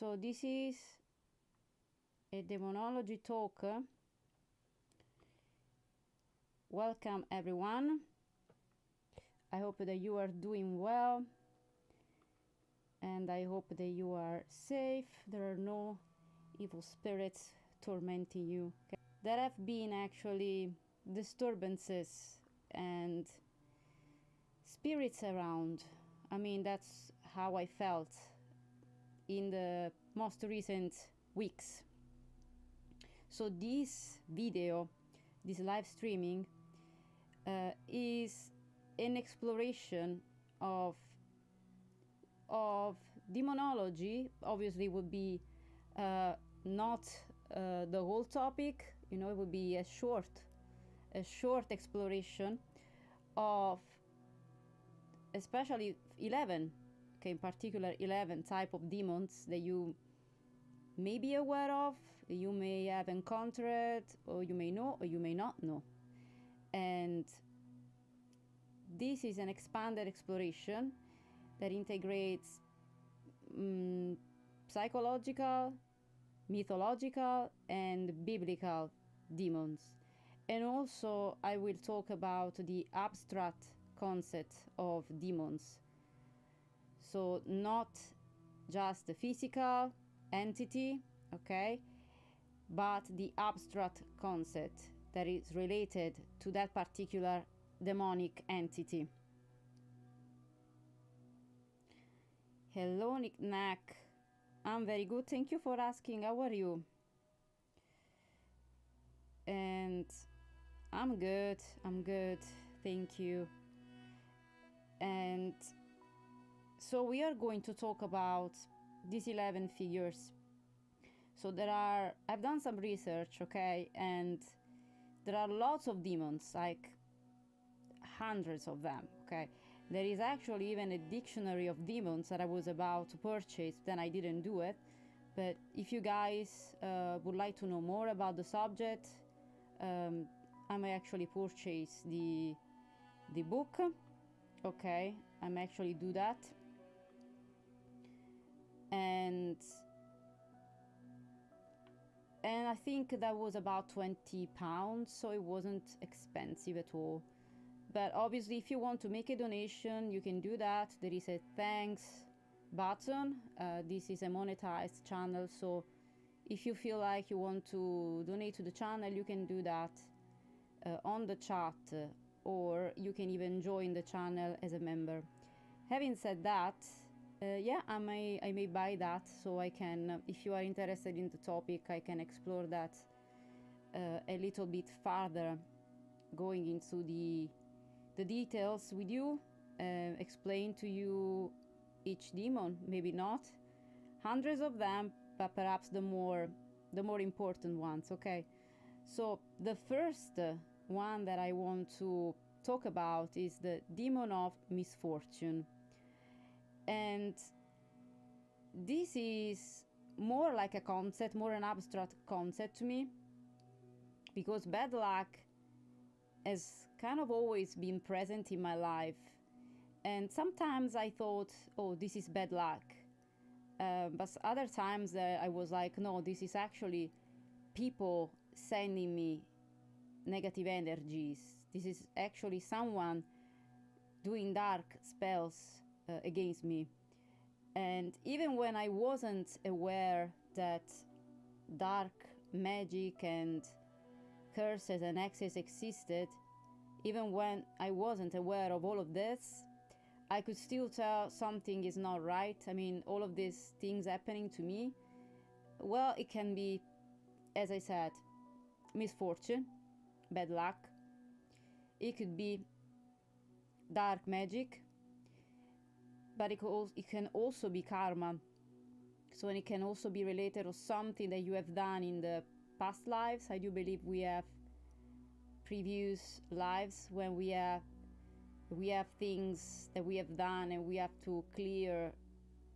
So this is a Demonology talk. Welcome everyone. I hope that you are doing well, and I hope that you are safe. There are no evil spirits tormenting you. Okay? There have been actually disturbances and spirits around. I mean, that's how I felt in the most recent weeks. So this video, this live streaming, is an exploration of demonology. Obviously would be not the whole topic, you know, it would be a short exploration of especially 11, okay, in particular 11 type of demons that you may be aware of, you may have encountered, or you may know, or you may not know. And this is an expanded exploration that integrates psychological, mythological, and biblical demons. And also I will talk about the abstract concept of demons. So not just the physical entity, okay, but the abstract concept that is related to that particular demonic entity. Hello, Knick-Knack. I'm very good, thank you for asking. How are you? And I'm good, thank you. And so we are going to talk about these 11 figures. So I've done some research, okay, and there are lots of demons, like hundreds of them, okay. There is actually even a dictionary of demons that I was about to purchase, then I didn't do it. But if you guys would like to know more about the subject, I may actually purchase the book, okay. I may actually do that. And I think that was about £20, so it wasn't expensive at all. But obviously if you want to make a donation, you can do that. There is a thanks button. This is a monetized channel, so if you feel like you want to donate to the channel, you can do that on the chat, or you can even join the channel as a member. Having said that, yeah, I may buy that, so I can, if you are interested in the topic, I can explore that a little bit further, going into the details with you, explain to you each demon, maybe not hundreds of them, but perhaps the more important ones, okay. So the first one that I want to talk about is the Demon of Misfortune. And this is more like a concept, more an abstract concept to me, because bad luck has kind of always been present in my life. And sometimes I thought, oh, this is bad luck. But other times I was like, no, this is actually people sending me negative energies. This is actually someone doing dark spells against me. And even when I wasn't aware that dark magic and curses and hexes existed, even when I wasn't aware of all of this, I could still tell something is not right. I mean, all of these things happening to me, well, it can be, as I said, misfortune, bad luck. It could be dark magic, but it can also be karma. So it can also be related to something that you have done in the past lives. I do believe we have previous lives when we have things that we have done and we have to clear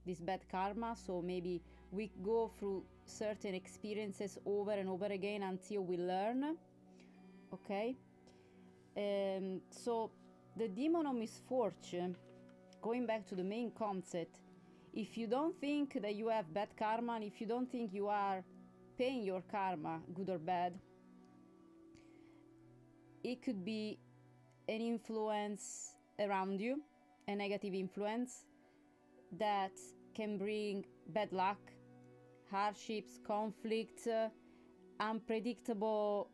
this bad karma. So maybe we go through certain experiences over and over again until we learn, okay. So the Demon of Misfortune, going back to the main concept, If you don't think that you have bad karma, and if you don't think you are paying your karma, good or bad, it could be an influence around you, a negative influence that can bring bad luck, hardships, conflict, unpredictable,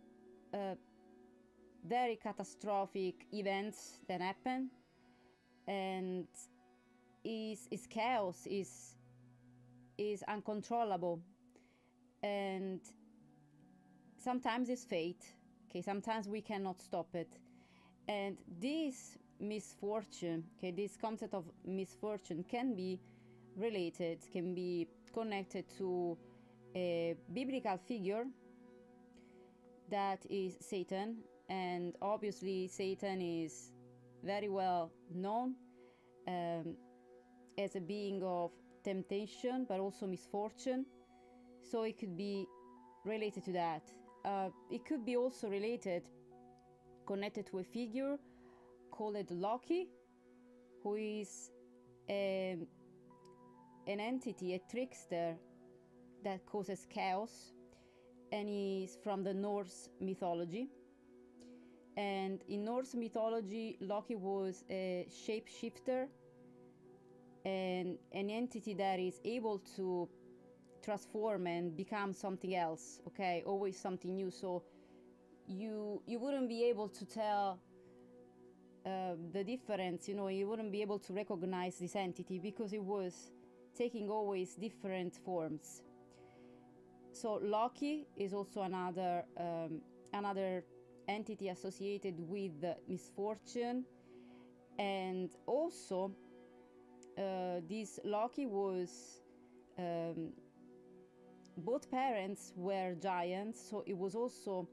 very catastrophic events that happen, and is chaos, is uncontrollable, and sometimes it's fate. Okay, sometimes we cannot stop it, and this misfortune, okay, this concept of misfortune can be related, can be connected to a biblical figure that is Satan, and obviously Satan is very well known as a being of temptation, but also misfortune. So it could be related to that. It could be also related, connected to a figure called Loki, who is an entity, a trickster that causes chaos, and is from the Norse mythology. And in Norse mythology, Loki was a shapeshifter and an entity that is able to transform and become something else, okay, always something new. So you wouldn't be able to tell the difference, you know, you wouldn't be able to recognize this entity because it was taking always different forms. So Loki is also another entity associated with misfortune, and also this Loki was both parents were giants, so it was also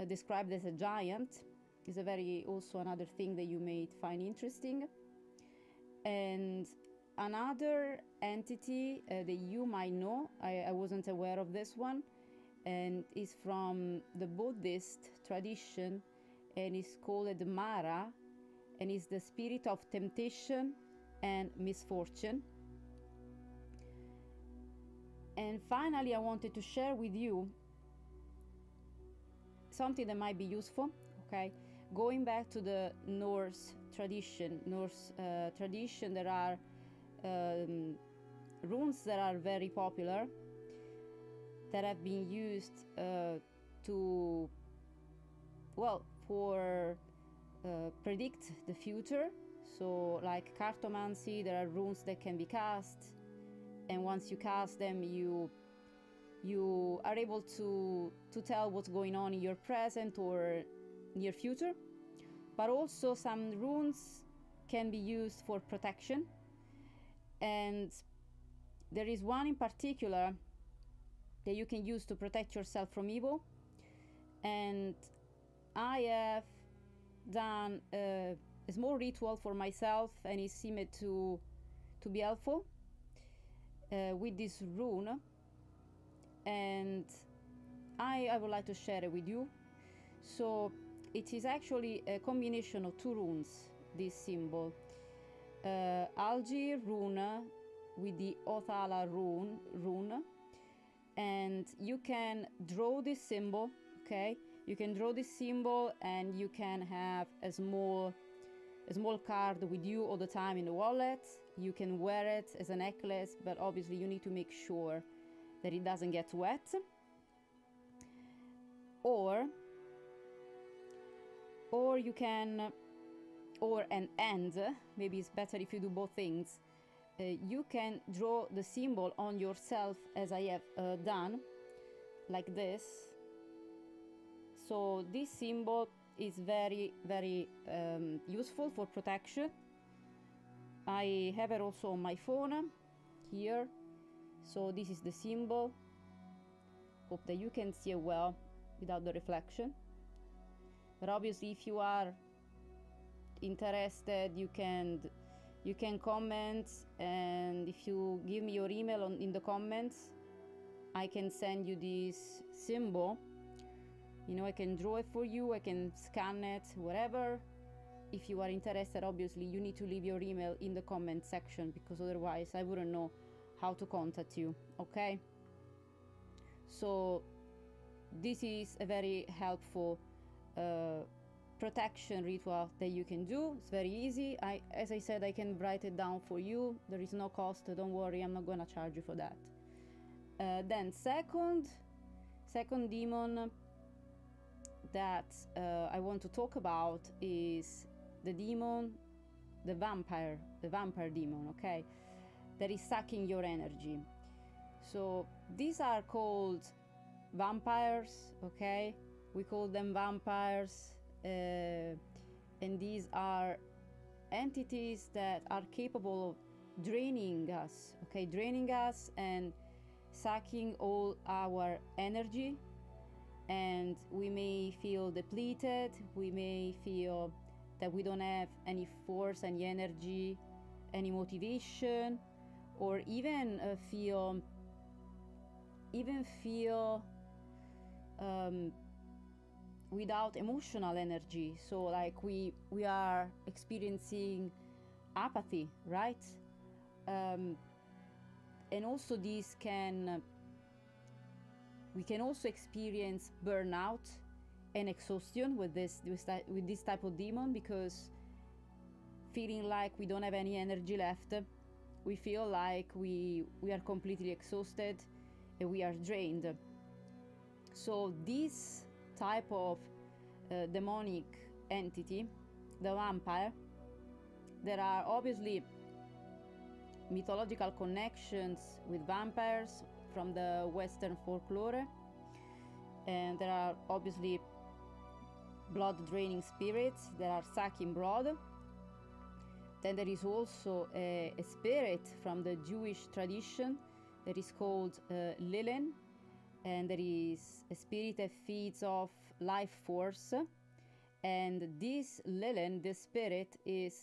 described as a giant. Is a very also another thing that you may find interesting. And another entity that you might know, I wasn't aware of this one, and is from the Buddhist tradition, and is called Mara, and is the spirit of temptation and misfortune. And finally, I wanted to share with you something that might be useful, okay? Going back to the Norse tradition, there are runes that are very popular, that have been used for predict the future. So like cartomancy, there are runes that can be cast, and once you cast them, you are able to tell what's going on in your present or near future. But also some runes can be used for protection, and there is one in particular that you can use to protect yourself from evil, and I have done a small ritual for myself, and it seemed to be helpful with this rune, and I would like to share it with you. So it is actually a combination of two runes, this symbol. Algae rune with the Othala rune, and you can draw this symbol, okay? You can draw this symbol, and you can have a small card with you all the time in the wallet. You can wear it as a necklace, but obviously you need to make sure that it doesn't get wet. Or you can, maybe it's better if you do both things. You can draw the symbol on yourself, as I have done, like this. So this symbol is very, very useful for protection. I have it also on my phone here. So this is the symbol. Hope that you can see it well without the reflection. But obviously, if you are interested, you can comment, and if you give me your email in the comments, I can send you this symbol. You know, I can draw it for you, I can scan it, whatever. If you are interested, obviously you need to leave your email in the comment section, because otherwise I wouldn't know how to contact you. Okay, so this is a very helpful protection ritual that you can do. It's very easy. As I said, I can write it down for you. There is no cost, don't worry, I'm not gonna charge you for that. Then second demon that I want to talk about is the vampire demon, okay, that is sucking your energy. So these are called vampires, okay, we call them vampires, and these are entities that are capable of draining us and sucking all our energy, and we may feel depleted, we may feel that we don't have any force, any energy, any motivation, or even feel without emotional energy. So like we are experiencing apathy, right? And also we can also experience burnout and exhaustion with this type of demon, because feeling like we don't have any energy left, we feel like we are completely exhausted and we are drained. So this type of demonic entity, the vampire, there are obviously mythological connections with vampires from the Western folklore, and there are obviously blood draining spirits that are sucking blood. Then there is also a spirit from the Jewish tradition that is called Lilin, and there is a spirit that feeds off life force. And this Lilin, this spirit, is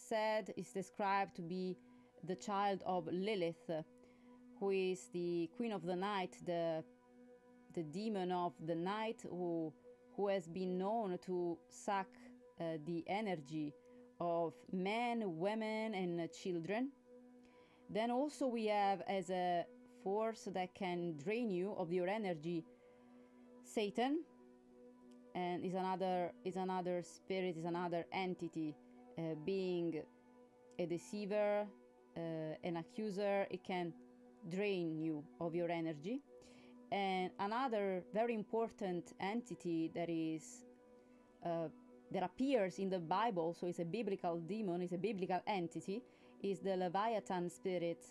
described to be the child of Lilith, who is the queen of the night, the demon of the night, who has been known to suck the energy of men, women, and children. Then also we have, as a force that can drain you of your energy, Satan, and is another spirit, is another entity, being a deceiver, an accuser. It can drain you of your energy. And another very important entity that is that appears in the Bible, so it's a biblical demon, it's a biblical entity, is the Leviathan spirit.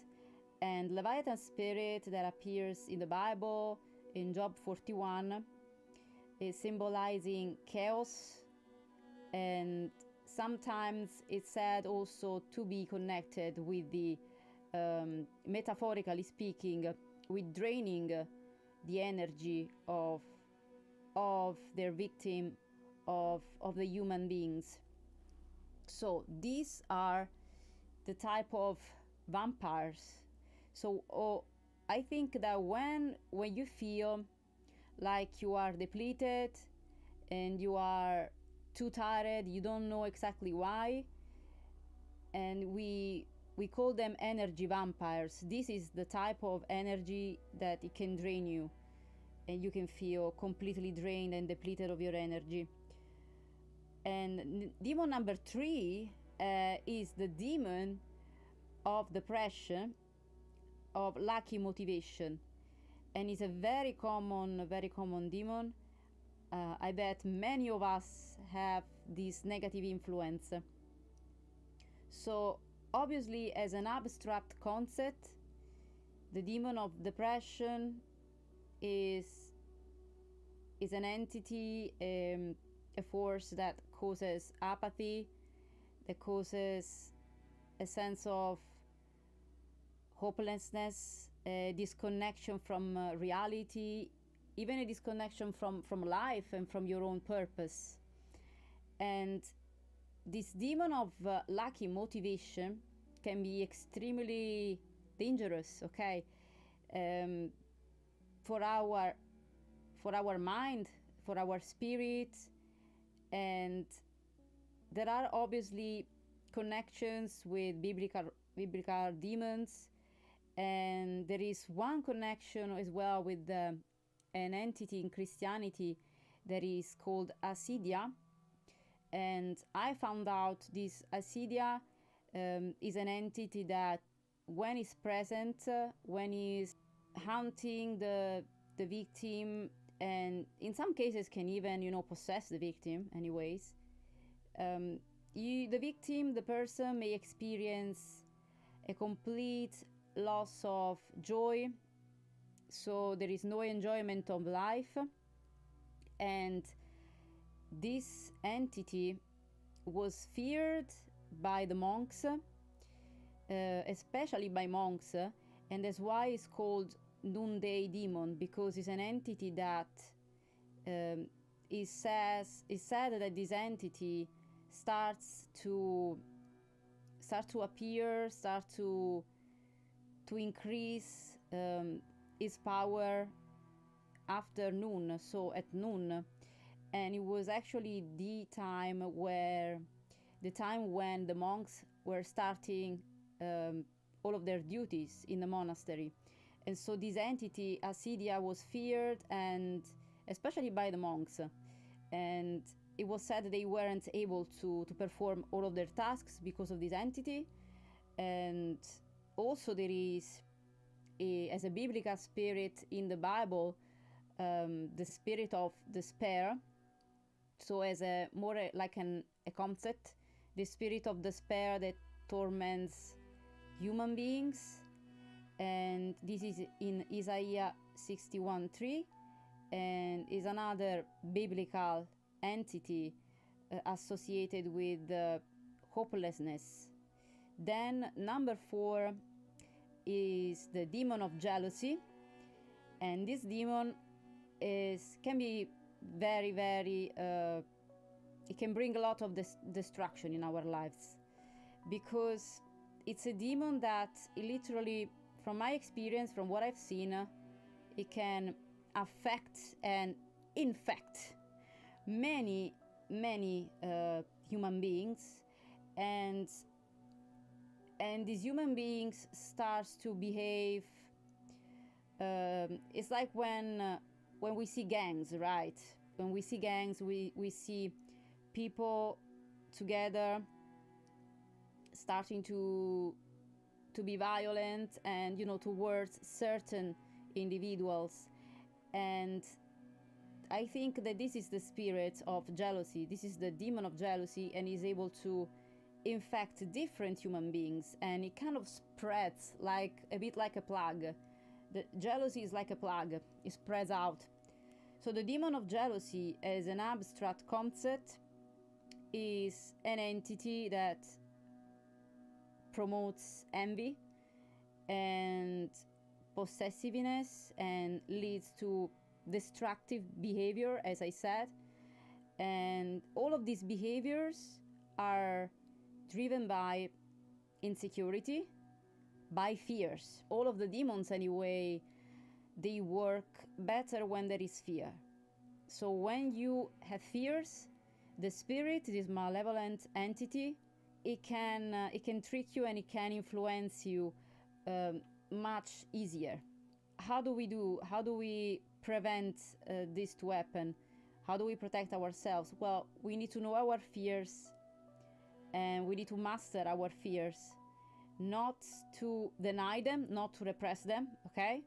And Leviathan spirit that appears in the Bible in Job 41 is symbolizing chaos, and sometimes it's said also to be connected with the metaphorically speaking, with draining the energy of their victim, of the human beings. So these are the type of vampires. So I think that when you feel like you are depleted and you are too tired, you don't know exactly why, and we call them energy vampires. This is the type of energy that it can drain you, and you can feel completely drained and depleted of your energy. And demon number 3 is the demon of depression, of lack motivation, and it's a very common demon. I bet many of us have this negative influence. So obviously, as an abstract concept, the demon of depression is an entity, a force that causes apathy, that causes a sense of hopelessness, a disconnection from reality, even a disconnection from life and from your own purpose. And this demon of lacking motivation can be extremely dangerous, okay, for our mind, for our spirit. And there are obviously connections with biblical demons, And there is one connection as well with an entity in Christianity that is called Asidia. And I found out this Asidia is an entity that when it's present, when it's hunting the victim, and in some cases can even, you know, possess the victim anyways. The victim, the person may experience a complete loss of joy, so there is no enjoyment of life. And this entity was feared by the monks, especially by monks, and that's why it's called noonday demon, because it's an entity that is said that this entity starts to appear, start to increase its power after noon, so at noon. And it was actually the time when the monks were starting all of their duties in the monastery. And so this entity, Asidia, was feared, and especially by the monks. And it was said they weren't able to perform all of their tasks because of this entity. And also there is, as a biblical spirit in the Bible, the spirit of despair. So as a more like a concept, the spirit of despair that torments human beings. And this is in Isaiah 61:3, and is another biblical entity associated with hopelessness. Then number 4 is the demon of jealousy, and this demon can be very, very it can bring a lot of destruction in our lives, because it's a demon that literally, from my experience, from what I've seen, it can affect and infect many human beings, and these human beings starts to behave. It's like when we see gangs, right? When we see gangs, we see people together starting to be violent, and, you know, towards certain individuals. And I think that this is the spirit of jealousy. This is the demon of jealousy, and is able to infect different human beings, and it kind of spreads like a bit like a plague. The jealousy is like a plague, it spreads out. So the demon of jealousy, as an abstract concept, is an entity that promotes envy and possessiveness and leads to destructive behavior, as I said. And all of these behaviors are driven by insecurity, by fears. All of the demons, anyway, they work better when there is fear. So when you have fears, the spirit, this malevolent entity, it can trick you, and it can influence you much easier. How do we prevent this to happen? How do we protect ourselves? Well, we need to know our fears, and we need to master our fears, not to deny them, not to repress them, okay?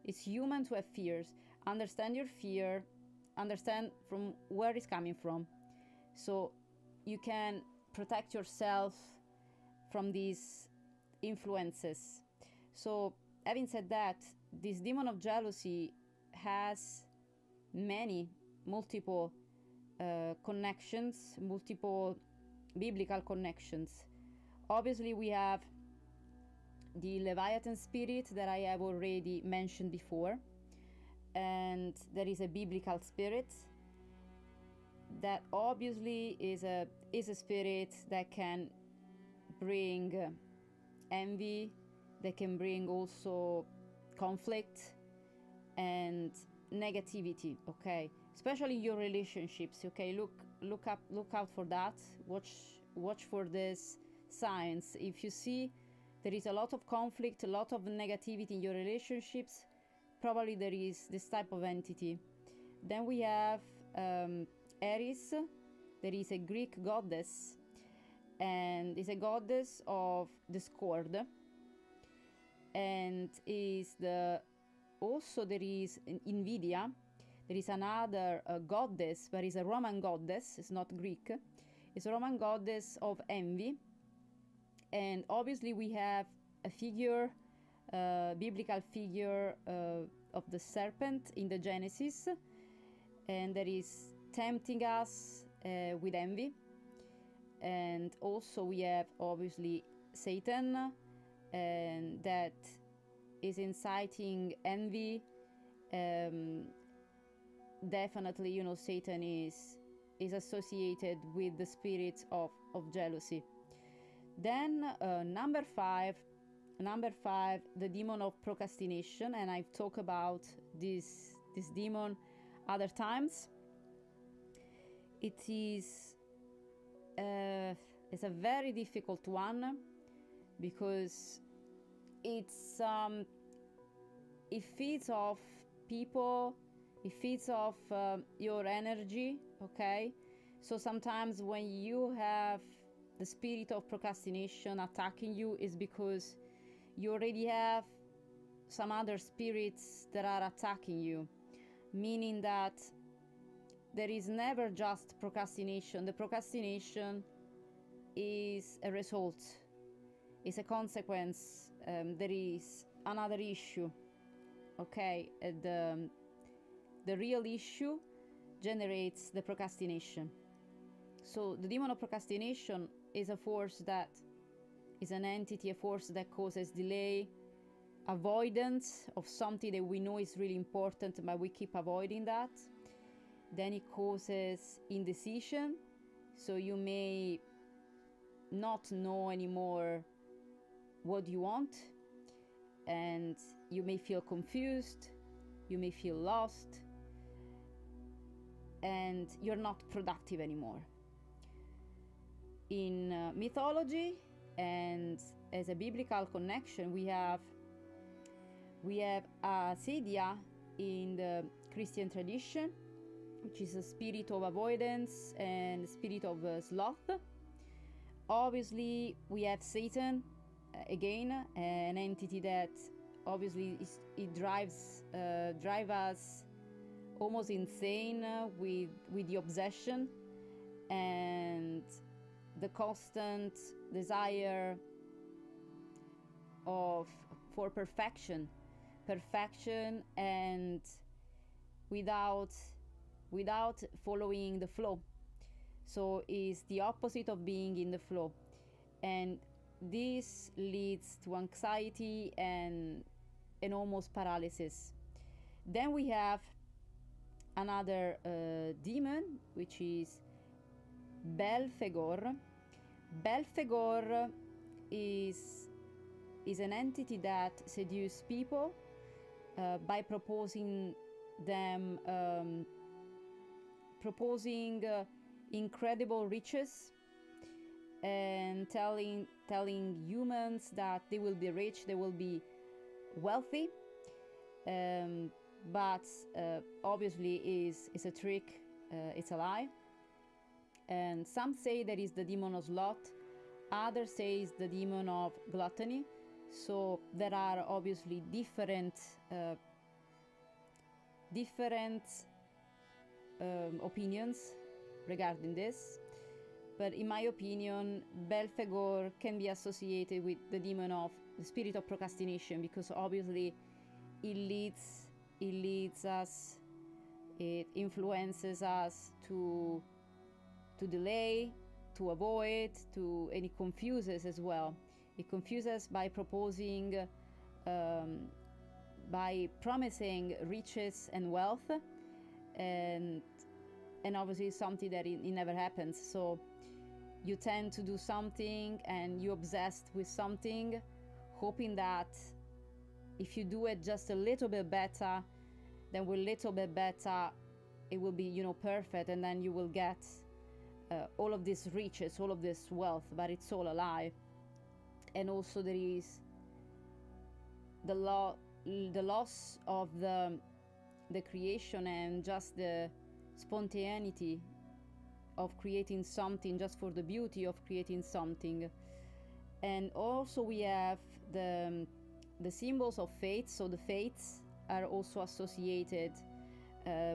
It's human to have fears. Understand your fear, understand from where it's coming from, so you can protect yourself from these influences. So, having said that, this demon of jealousy has multiple connections, multiple biblical connections. Obviously, we have the Leviathan spirit that I have already mentioned before, and there is a biblical spirit that obviously is a spirit that can bring envy, that can bring also conflict and negativity, okay? Especially your relationships, okay? Look out for that. Watch for this signs. If you see there is a lot of conflict, a lot of negativity in your relationships, probably there is this type of entity. Then we have Eris. There is a Greek goddess, and is a goddess of discord, and is the also there is Invidia. There is another goddess, but it's a Roman goddess. It's not Greek. It's a Roman goddess of envy. And obviously we have a figure, biblical figure of the serpent in the Genesis, and that is tempting us with envy. And also we have obviously Satan, and that is inciting envy. Definitely, you know, Satan is associated with the spirit of jealousy. Then number five, the demon of procrastination, and I've talked about this demon other times. It is it's a very difficult one, because it feeds off people, it feeds off your energy, okay? So sometimes when you have the spirit of procrastination attacking you, is because you already have some other spirits that are attacking you, meaning that there is never just procrastination. The procrastination is a result, is a consequence. There is another issue, okay? The real issue generates the procrastination. So the demon of procrastination is a force that is an entity, a force that causes delay, avoidance of something that we know is really important, but we keep avoiding that. Then it causes indecision, so you may not know anymore what you want, and you may feel confused, you may feel lost, and you're not productive anymore. In mythology, and as a biblical connection, we have Acedia in the Christian tradition, which is a spirit of avoidance and spirit of sloth. Obviously, we have Satan, again, an entity that obviously drives us almost insane with the obsession and the constant desire for perfection, and without following the flow. So is the opposite of being in the flow, and this leads to anxiety and almost paralysis. Then we have another demon, which is Belphegor. Belphegor is an entity that seduces people by proposing them incredible riches, and telling humans that they will be rich, they will be wealthy, but obviously is a trick, it's a lie. And some say that is the demon of sloth, others say it's the demon of gluttony. So there are obviously different opinions regarding this, but in my opinion, Belphegor can be associated with the demon of the spirit of procrastination, because obviously it leads us, it influences us to delay, to avoid, and it confuses as well. It confuses by by promising riches and wealth, and obviously something that it never happens. So you tend to do something and you're obsessed with something, hoping that if you do it just a little bit better, then with little bit better, it will be, perfect, and then you will get all of these riches, all of this wealth, but it's all a lie. and also there is the loss of the creation and just the spontaneity of creating something just for the beauty of creating something. And also we have the symbols of fate. So the fates are also associated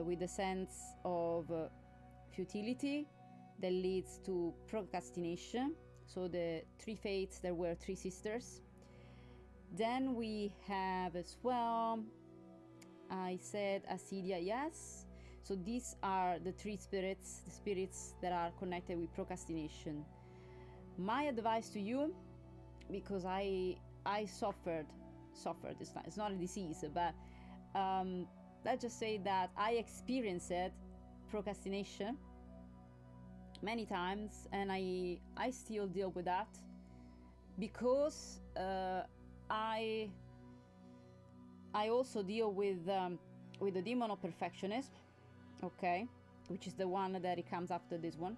with the sense of futility that leads to procrastination. So the 3 fates, there were 3 sisters. Then we have as well, I said Acedia, yes. So these are the 3 spirits, the spirits that are connected with procrastination. My advice to you, because I suffered, it's not a disease, but let's just say that I experienced procrastination many times, and I still deal with that because I also deal with the demon of perfectionism, okay, which is the one that it comes after this one.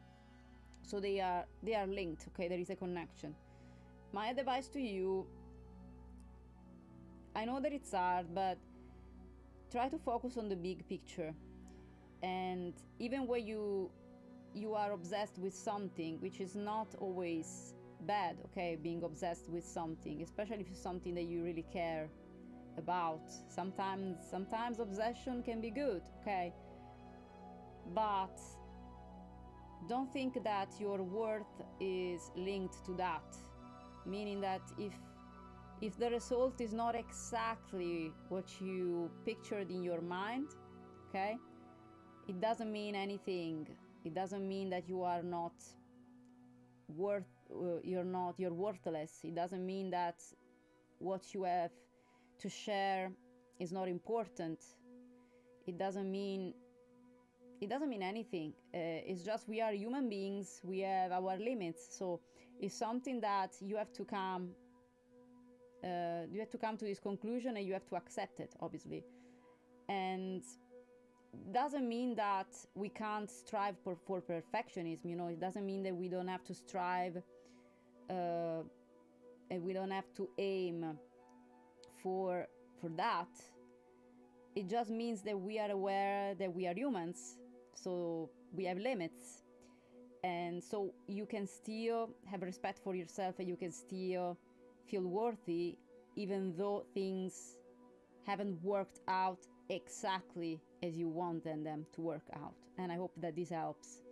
So they are linked, okay, there is a connection. My advice to you, I know that it's hard, but try to focus on the big picture. And even when you are obsessed with something, which is not always bad, okay, being obsessed with something, especially if it's something that you really care about. Sometimes obsession can be good, okay, but don't think that your worth is linked to that, meaning that if the result is not exactly what you pictured in your mind, okay, it doesn't mean anything. It doesn't mean that you are not you're worthless. It doesn't mean that what you have to share is not important. It doesn't mean anything. It's just we are human beings. We have our limits. So it's something that you have to come to this conclusion, and you have to accept it, obviously. And doesn't mean that we can't strive for perfectionism. You know, it doesn't mean that we don't have to strive and we don't have to aim for that. It just means that we are aware that we are humans, so we have limits, and so you can still have respect for yourself, and you can still feel worthy even though things haven't worked out exactly as you want them to work out. And I hope that this helps.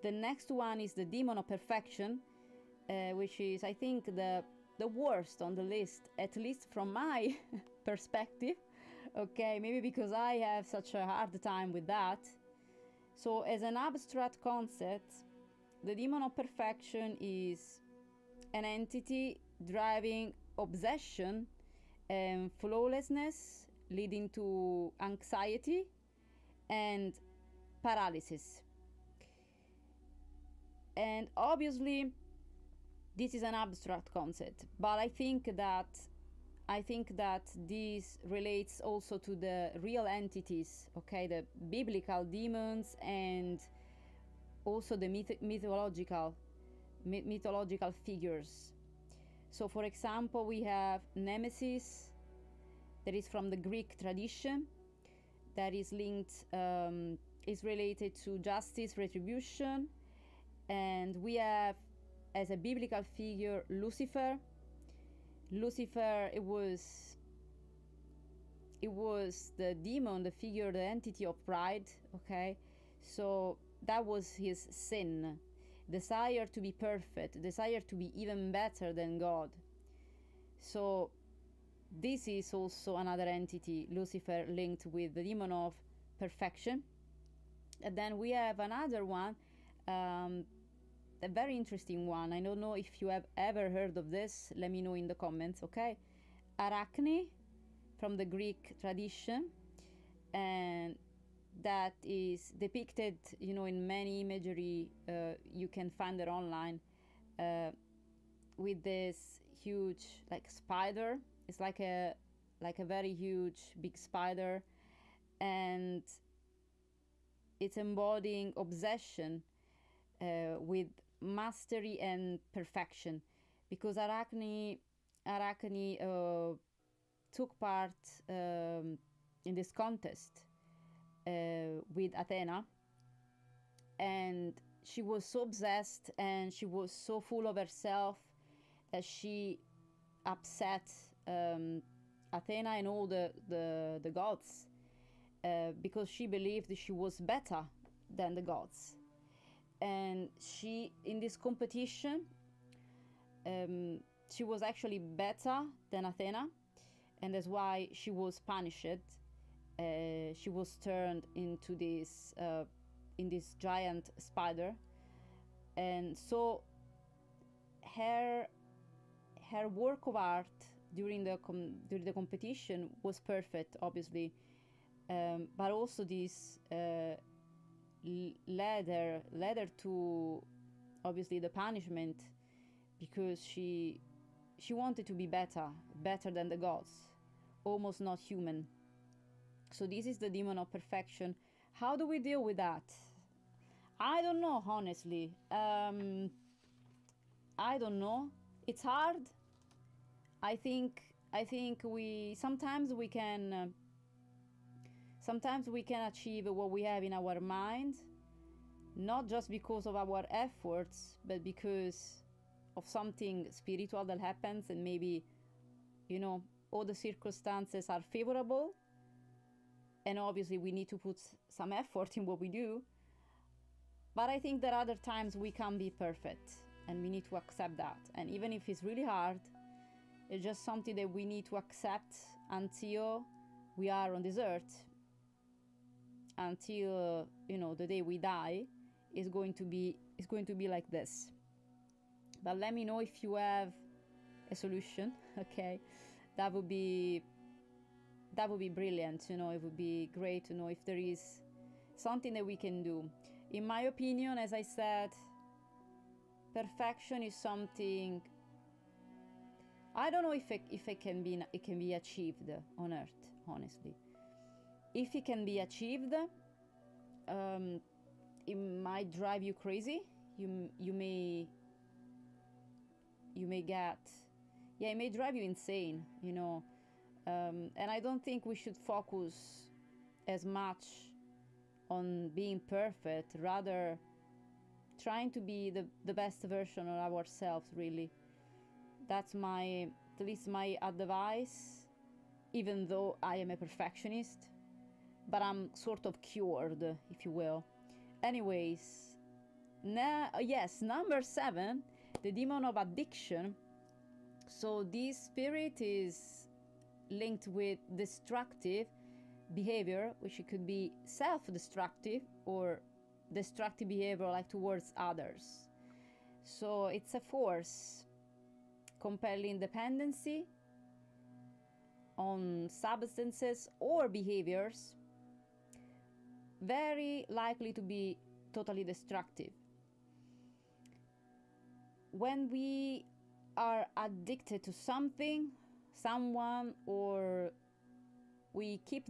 The next one is the Demon of Perfection, which is, I think, the worst on the list, at least from my perspective. Okay, maybe because I have such a hard time with that. So as an abstract concept, the Demon of Perfection is an entity driving obsession and flawlessness, leading to anxiety and paralysis. And obviously this is an abstract concept, but I think that this relates also to the real entities, okay, the biblical demons, and also the mythological figures. So for example, we have Nemesis, that is from the Greek tradition, that is linked, is related to justice, retribution. And we have, as a biblical figure, Lucifer. Lucifer, it was the demon, the figure, the entity of pride, okay? So that was his sin, desire to be perfect, desire to be even better than God. So this is also another entity, Lucifer, linked with the demon of perfection. And then we have another one, a very interesting one. I don't know if you have ever heard of this. Let me know in the comments, okay? Arachne, from the Greek tradition, and that is depicted, you know, in many imagery. You can find it online, with this huge, like, spider. It's like a very huge, big spider, and it's embodying obsession with mastery and perfection, because Arachne took part in this contest with Athena, and she was so obsessed and she was so full of herself that she upset Athena and all the gods because she believed she was better than the gods. And she, in this competition, she was actually better than Athena, and that's why she was punished. She was turned into this in this giant spider, and so her work of art during the competition was perfect, obviously, but also this led her to obviously the punishment, because she wanted to be better than the gods, almost not human. So this is the demon of perfection. How do we deal with that? I don't know, honestly. I don't know. It's hard. I think we sometimes we can achieve what we have in our mind, not just because of our efforts, but because of something spiritual that happens, and maybe, you know, all the circumstances are favorable, and obviously we need to put some effort in what we do. But I think that other times we can't be perfect, and we need to accept that. And even if it's really hard, it's just something that we need to accept until we are on this earth, until, you know, the day we die is going to be like this. But let me know if you have a solution. Okay, that would be brilliant. You know, it would be great to know if there is something that we can do. In my opinion, as I said, perfection is something, I don't know if it can be achieved on earth, honestly. If it can be achieved, it might drive you crazy. You may get, yeah, it may drive you insane, you know. And I don't think we should focus as much on being perfect, rather trying to be the best version of ourselves, really. That's at least my advice, even though I am a perfectionist, but I'm sort of cured, if you will. Anyways, yes, number 7, the demon of addiction. So this spirit is linked with destructive behavior, which it could be self-destructive or destructive behavior like towards others. So it's a force compelling dependency on substances or behaviors, very likely to be totally destructive. When we are addicted to something, someone, or we keep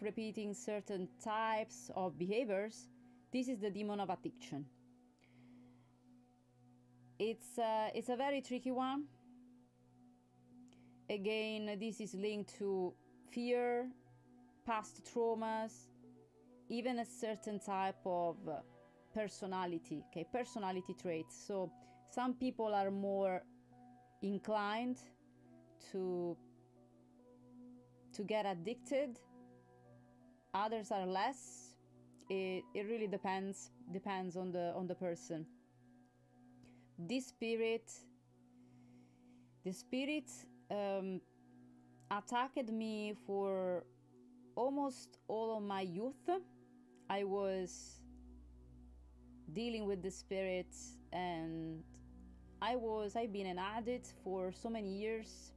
repeating certain types of behaviors, this is the demon of addiction. It's a very tricky one. Again, this is linked to fear, past traumas, even a certain type of personality, okay, personality traits. So some people are more inclined to get addicted, others are less. It really depends on the person. The spirit attacked me for almost all of my youth. I was dealing with the spirit, and I've been an addict for so many years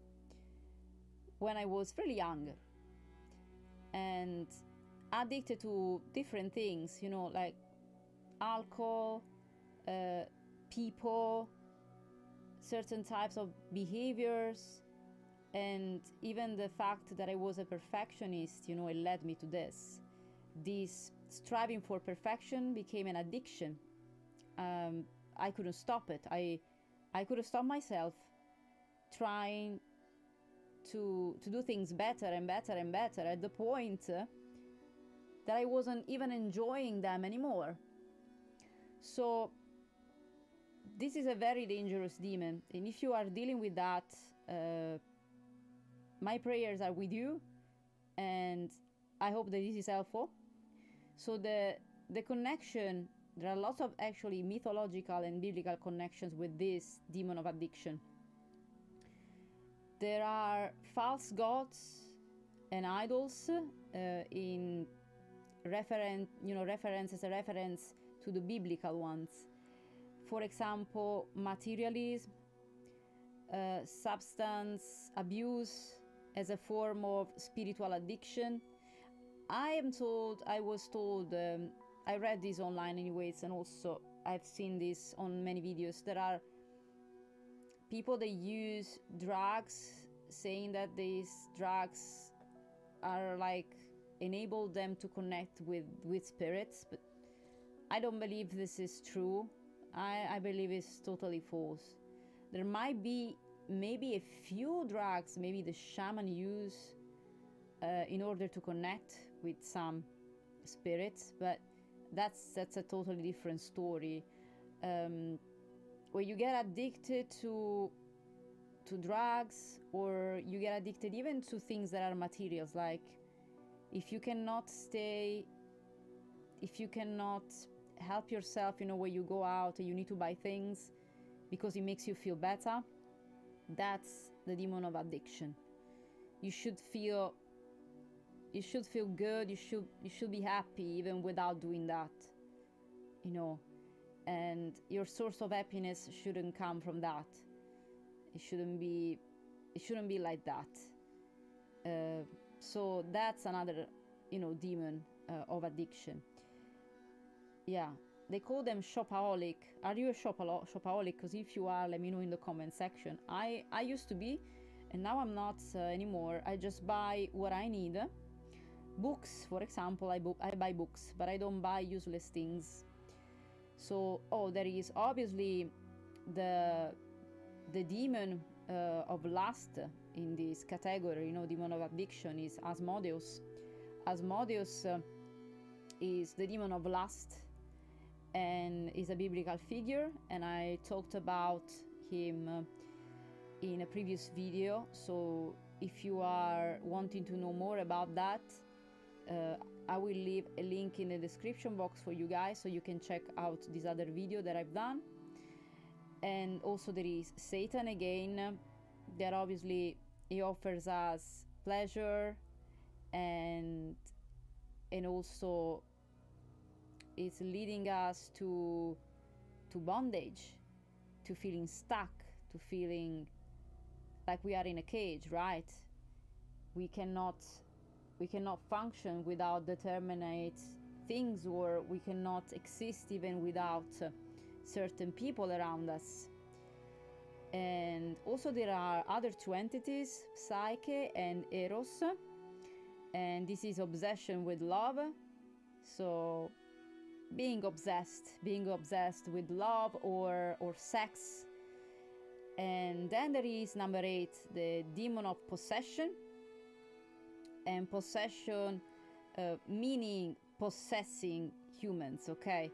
when I was really young, and addicted to different things, you know, like alcohol, people, certain types of behaviors, and even the fact that I was a perfectionist, you know, it led me to this. This striving for perfection became an addiction. I couldn't stop it. I could have stopped myself trying to do things better and better and better, at the point that I wasn't even enjoying them anymore. So this is a very dangerous demon, and if you are dealing with that, my prayers are with you, and I hope that this is helpful. So the connection, there are lots of actually mythological and biblical connections with this demon of addiction. There are false gods and idols in reference to the biblical ones. For example, materialism, substance abuse as a form of spiritual addiction. I was told, I read this online anyways, and also I've seen this on many videos. There are people that use drugs, saying that these drugs are like enable them to connect with spirits, but I don't believe this is true. I believe it's totally false. There might be maybe a few drugs maybe the shaman use in order to connect with some spirits, but that's a totally different story. When you get addicted to drugs, or you get addicted even to things that are materials, like if you cannot help yourself, when you go out and you need to buy things because it makes you feel better, that's the demon of addiction. You should feel good, you should be happy even without doing that, and your source of happiness shouldn't come from that. It shouldn't be like that. So that's another demon of addiction. Yeah, they call them shopaholic. Are you a shopaholic? Because if you are, let me know in the comment section. I used to be, and now I'm not anymore. I just buy what I need. Books, for example, I buy books, but I don't buy useless things. So, there is obviously the demon of lust in this category, demon of addiction, is Asmodeus. Asmodeus is the demon of lust and is a biblical figure, and I talked about him in a previous video. So if you are wanting to know more about that, I will leave a link in the description box for you guys, so you can check out this other video that I've done. And also there is Satan again, that obviously he offers us pleasure, and also it's leading us to bondage, to feeling stuck, to feeling like we are in a cage, right? We cannot function without determinate things, or we cannot exist even without certain people around us. And also there are other two entities, Psyche and Eros, and this is obsession with love. So being obsessed with love or sex. And then there is number 8, the demon of possession. And possession meaning possessing humans, okay?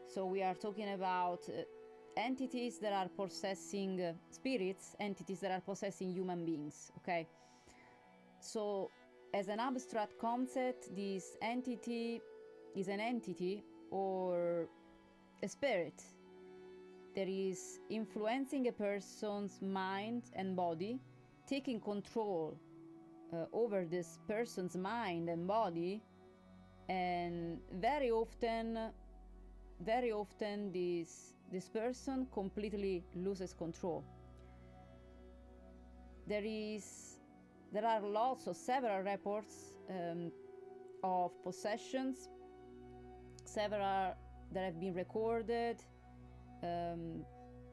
So we are talking about entities that are possessing spirits, entities that are possessing human beings, okay? So as an abstract concept, this entity is an entity or a spirit that is influencing a person's mind and body, taking control over this person's mind and body, and very often this person completely loses control. There are several reports of possessions, several that have been recorded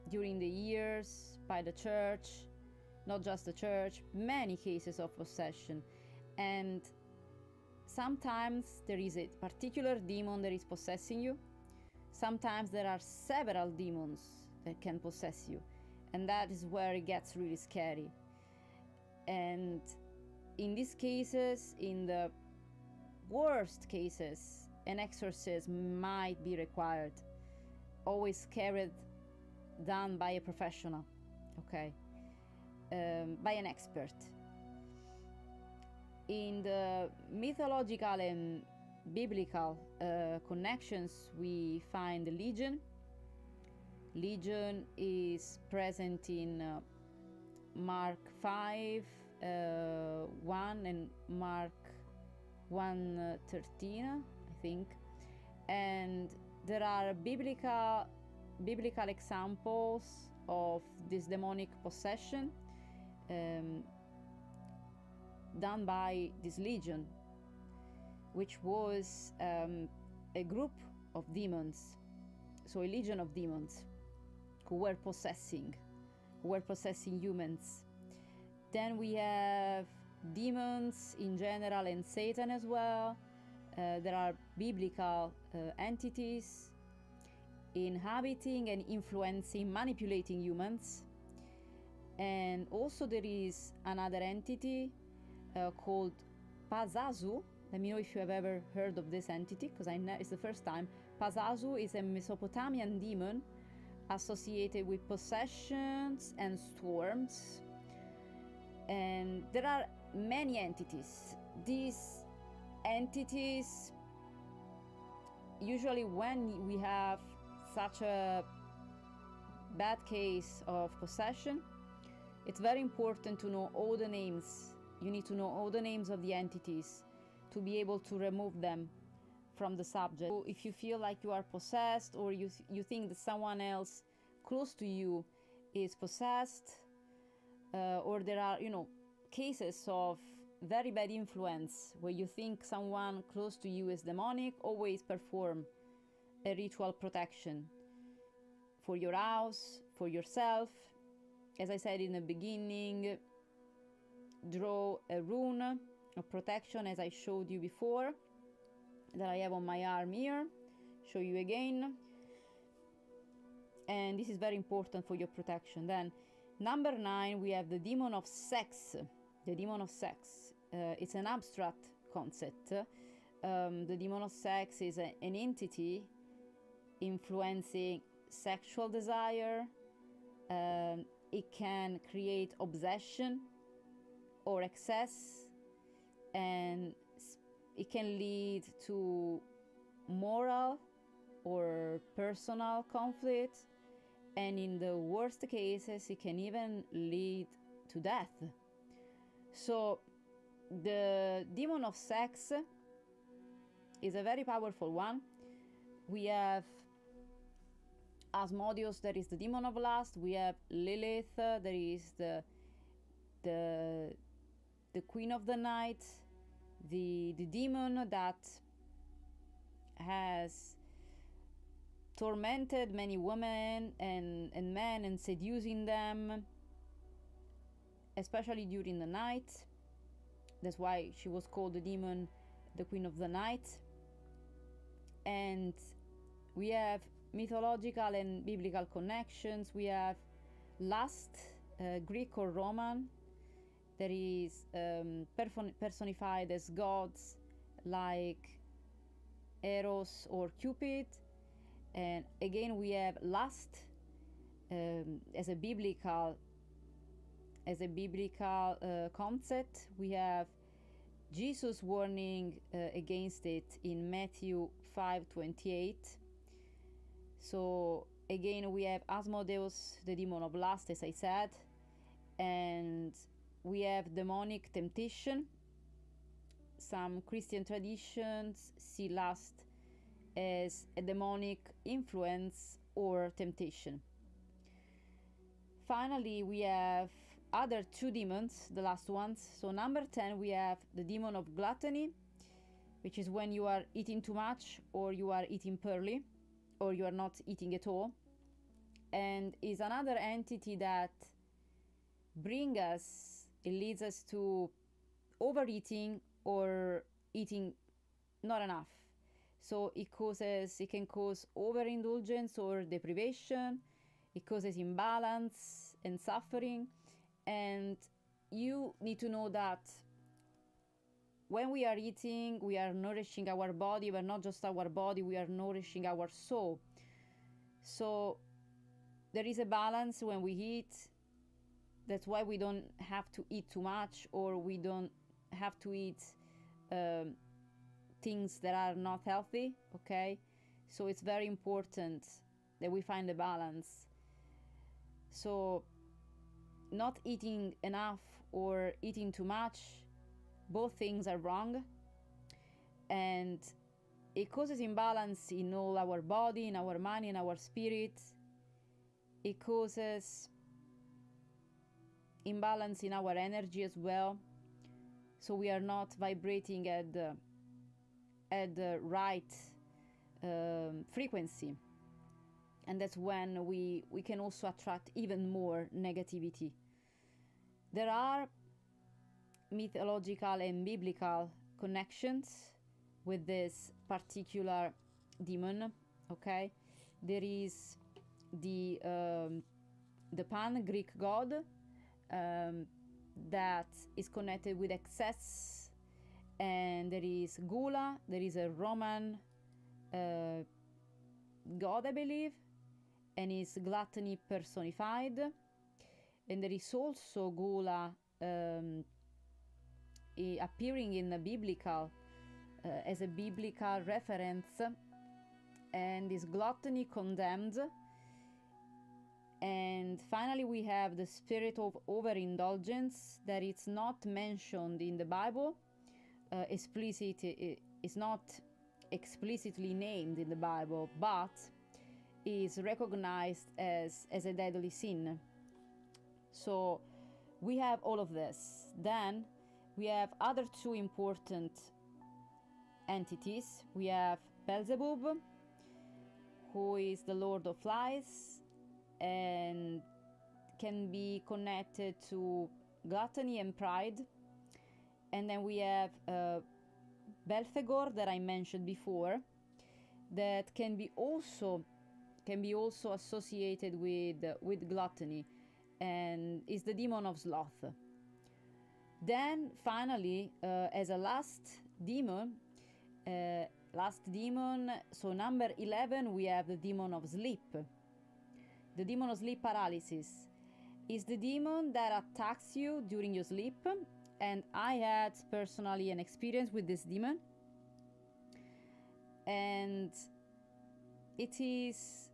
during the years by the church, not just the church, many cases of possession. And sometimes there is a particular demon that is possessing you. Sometimes there are several demons that can possess you. And that is where it gets really scary. And in these cases, in the worst cases, an exorcism might be required, always carried done by a professional, okay, by an expert. In the mythological and biblical connections, we find the Legion. Legion is present in Mark 5, 1 and Mark 1:13, I think. And there are biblical examples of this demonic possession done by this legion, which was a group of demons, so a legion of demons who were possessing humans. Then we have demons in general and Satan as well. There are biblical entities inhabiting and influencing, manipulating humans. And also there is another entity called Pazazu. Let me know if you have ever heard of this entity, because it's the first time. Pazazu is a Mesopotamian demon associated with possessions and storms. And there are many entities. These entities, usually when we have such a bad case of possession, it's very important to know all the names. You need to know all the names of the entities to be able to remove them from the subject. So if you feel like you are possessed, or you think that someone else close to you is possessed, or there are, cases of very bad influence where you think someone close to you is demonic, always perform a ritual protection for your house, for yourself. As I said in the beginning, draw a rune of protection, as I showed you before, that I have on my arm here. Show you again. And this is very important for your protection. Then, number 9, we have the demon of sex. The demon of sex. It's an abstract concept. The demon of sex is an entity influencing sexual desire. It can create obsession or excess, and it can lead to moral or personal conflict, and in the worst cases it can even lead to death. So the demon of sex is a very powerful one. We have Asmodeus, there is the demon of lust. We have Lilith, there is the queen of the night, the demon that has tormented many women and men and seducing them, especially during the night. That's why she was called the demon, the queen of the night. And we have mythological and biblical connections. We have lust, Greek or Roman, that is personified as gods like Eros or Cupid. And again, we have lust as a biblical concept. We have Jesus warning against it in Matthew 5:28. So again, we have Asmodeus, the demon of lust, as I said, and we have demonic temptation. Some Christian traditions see lust as a demonic influence or temptation. Finally, we have other two demons, the last ones. So number 10, we have the demon of gluttony, which is when you are eating too much, or you are eating poorly, or you are not eating at all, and is another entity that leads us to overeating or eating not enough. So it can cause overindulgence or deprivation. It causes imbalance and suffering. And you need to know that when we are eating, we are nourishing our body, but not just our body, we are nourishing our soul. So there is a balance when we eat. That's why we don't have to eat too much, or we don't have to eat things that are not healthy, okay? So it's very important that we find a balance. So not eating enough or eating too much, both things are wrong, and it causes imbalance in all our body, in our mind, in our spirit. It causes imbalance in our energy as well, so we are not vibrating at the right frequency, and that's when we can also attract even more negativity. There are mythological and biblical connections with this particular demon, okay? There is the Pan-Greek god that is connected with excess, and there is Gula, there is a Roman god, I believe, and is gluttony personified. And there is also Gula appearing in the biblical as a biblical reference, and is gluttony condemned. And finally we have the spirit of overindulgence that it's not mentioned in the Bible. It's not explicitly named in the Bible, but is recognized as a deadly sin. So we have all of this. Then we have other two important entities. We have Beelzebub, who is the Lord of Flies and can be connected to gluttony and pride. And then we have Belphegor that I mentioned before, that can be also associated with gluttony, and is the demon of sloth. Then finally, as a last demon, so number 11, we have the demon of sleep. The demon of sleep paralysis is the demon that attacks you during your sleep, and I had personally an experience with this demon, and it is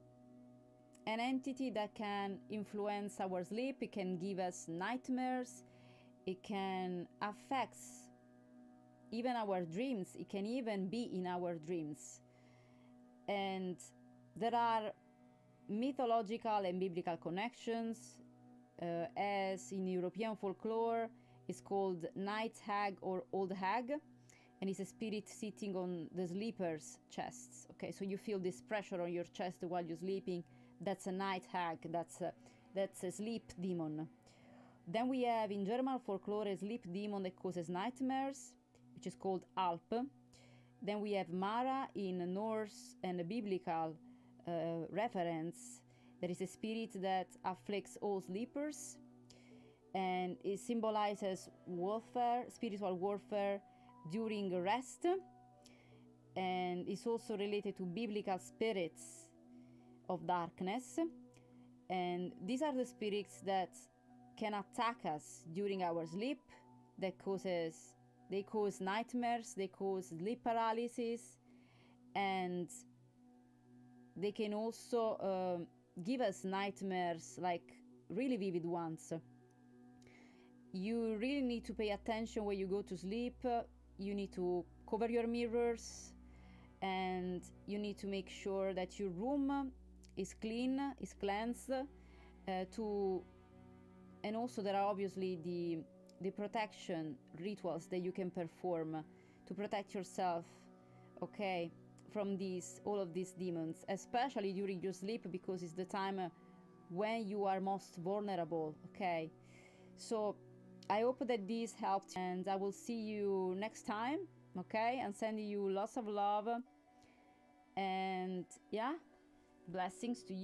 an entity that can influence our sleep. It can give us nightmares, it can affect even our dreams, it can even be in our dreams. And there are mythological and biblical connections, as in European folklore it's called night hag or old hag, and it's a spirit sitting on the sleeper's chests. Okay, so you feel this pressure on your chest while you're sleeping. That's a night hag, that's a sleep demon. Then we have in German folklore a sleep demon that causes nightmares, which is called Alp. Then we have Mara in Norse and a biblical reference. There is a spirit that afflicts all sleepers, and it symbolizes warfare, spiritual warfare during rest, and is also related to biblical spirits of darkness. And these are the spirits that can attack us during our sleep. They cause nightmares, they cause sleep paralysis, and they can also give us nightmares, like really vivid ones. You really need to pay attention when you go to sleep. You need to cover your mirrors, and you need to make sure that your room is clean, is cleansed. And also there are obviously the protection rituals that you can perform to protect yourself, okay, from all of these demons, especially during your sleep, because it's the time when you are most vulnerable, okay? So I hope that this helped, and I will see you next time, okay? I'm sending you lots of love, and yeah, blessings to you.